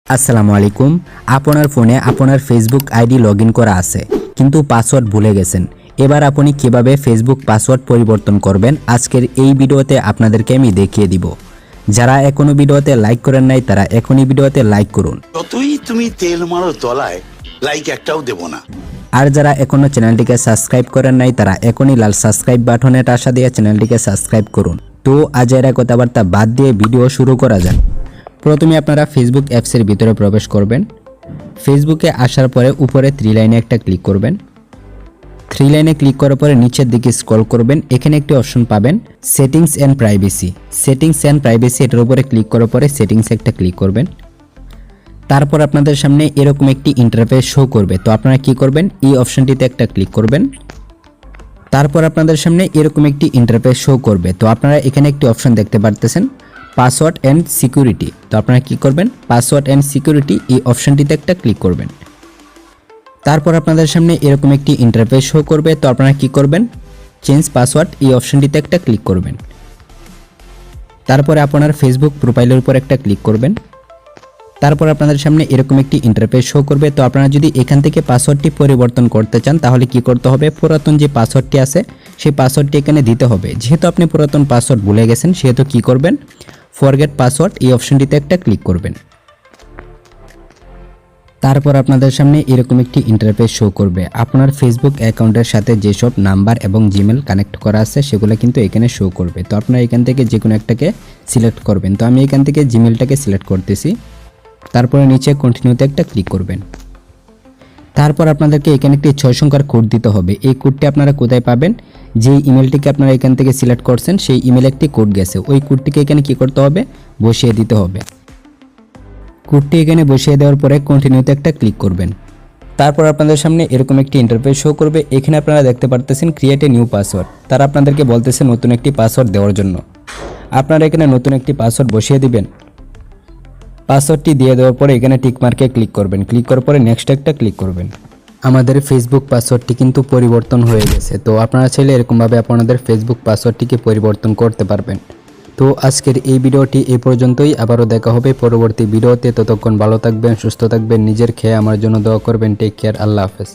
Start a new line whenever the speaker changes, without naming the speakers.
আসসালামু আলাইকুম। আপনার ফোনে আপনার ফেসবুক আইডি লগইন করা আছে কিন্তু পাসওয়ার্ড ভুলে গেছেন। এবার আপনি কিভাবে ফেসবুক পাসওয়ার্ড পরিবর্তন করবেন আজকের এই ভিডিওতে আপনাদেরকে আমি দেখিয়ে দিব। যারা এখনো ভিডিওতে লাইক করেন নাই তারা এখনই ভিডিওতে লাইক করুন।
যতই তুমি তেল মারো তলায় লাইক একটাও দেব না।
আর যারা এখনো চ্যানেলটিকে সাবস্ক্রাইব করেন নাই তারা এখনই লাল সাবস্ক্রাইব বাটনে টাসা দিয়ে চ্যানেলটিকে সাবস্ক্রাইব করুন। তো আজের কথাবার্তা বাদ দিয়ে ভিডিও শুরু করা যাক। প্রথমে আপনারা ফেসবুক অ্যাপসের ভিতরে প্রবেশ করবেন। ফেসবুকে আসার পরে উপরে 3 লাইনে একটা ক্লিক করবেন। 3 লাইনে ক্লিক করার পরে নিচের দিকে স্ক্রল করবেন। এখানে একটি অপশন পাবেন settings and privacy. Settings and privacy এটার উপরে ক্লিক করার পরে সেটিংসে একটা ক্লিক করবেন। তারপর আপনাদের সামনে এরকম একটি ইন্টারফেস শো করবে। তো আপনারা কি করবেন, এই অপশনটিতে একটা ক্লিক করবেন। তারপর আপনাদের সামনে এরকম একটি ইন্টারফেস শো করবে। তো আপনারা এখানে একটি অপশন দেখতে পারতেছেন পাসওয়ার্ড অ্যান্ড সিকিউরিটি। তো আপনারা কি করবেন, পাসওয়ার্ড অ্যান্ড সিকিউরিটি এই অপশনটিতে একটা ক্লিক করবেন। তারপর আপনাদের সামনে এরকম একটি ইন্টারফেস শো করবে। তো আপনারা কি করবেন, চেঞ্জ পাসওয়ার্ড এই অপশনটিতে একটা ক্লিক করবেন। তারপরে আপনার ফেসবুক প্রোফাইলের উপর একটা ক্লিক করবেন। তারপর আপনাদের সামনে এরকম একটি ইন্টারফেস শো করবে। তো আপনারা যদি এখান থেকে পাসওয়ার্ডটি পরিবর্তন করতে চান তাহলে কি করতে হবে, পুরাতন যে পাসওয়ার্ডটি আছে সেই পাসওয়ার্ডটি এখানে দিতে হবে। যেহেতু আপনি পুরাতন পাসওয়ার্ড ভুলে গেছেন সেহেতু কি করবেন, ফরগেট পাসওয়ার্ড এই অপশনটিতে একটা ক্লিক করবেন। তারপর আপনাদের সামনে এরকম একটি ইন্টারফেস শো করবে। আপনার ফেসবুক অ্যাকাউন্টের সাথে যেসব নাম্বার এবং জিমেল কানেক্ট করা আছে সেগুলো কিন্তু এখানে শো করবে। তো আপনারা এখান থেকে যে কোনো একটাকে সিলেক্ট করবেন। তো আমি এখান থেকে জিমেলটাকে সিলেক্ট করতেছি। তারপরে নিচে কন্টিনিউতে একটা ক্লিক করবেন। তারপর আপনাদেরকে এখানে একটি 6 সংখ্যার কোড দিতে হবে। এই কোডটি আপনারা কোথায় পাবেন, যেই ইমেলটিকে আপনারা এখান থেকে সিলেক্ট করছেন সেই ইমেলে একটি কোড গেছে, ওই কোডটিকে এখানে কি করতে হবে, বসিয়ে দিতে হবে। কোডটি এখানে বসিয়ে দেওয়ার পরে কন্টিনিউতে একটা ক্লিক করবেন। তারপর আপনাদের সামনে এরকম একটি ইন্টারফেস শো করবে। এখানে আপনারা দেখতে পারতেছেন ক্রিয়েট এ নিউ পাসওয়ার্ড। তারা আপনাদেরকে বলতেছে নতুন একটি পাসওয়ার্ড দেওয়ার জন্য। আপনারা এখানে নতুন একটি পাসওয়ার্ড বসিয়ে দিবেন। পাসওয়ার্ডটি দিয়ে দেওয়ার পরে এখানে টিক মার্কে ক্লিক করবেন। ক্লিক করার পরে নেক্সট একটা ক্লিক করবেন। আমাদের ফেসবুক পাসওয়ার্ডটি কিন্তু পরিবর্তন হয়ে গেছে। তো আপনারা চাইলে এরকমভাবে আপনাদের ফেসবুক পাসওয়ার্ডটিকে পরিবর্তন করতে পারবেন। তো আজকের এই ভিডিওটি এই পর্যন্তই। আবারও দেখা হবে পরবর্তী ভিডিওতে। ততক্ষণ ভালো থাকবেন, সুস্থ থাকবেন, নিজের খেয়ে আমার জন্য দোয়া করবেন। টেক কেয়ার, আল্লাহ হাফেজ।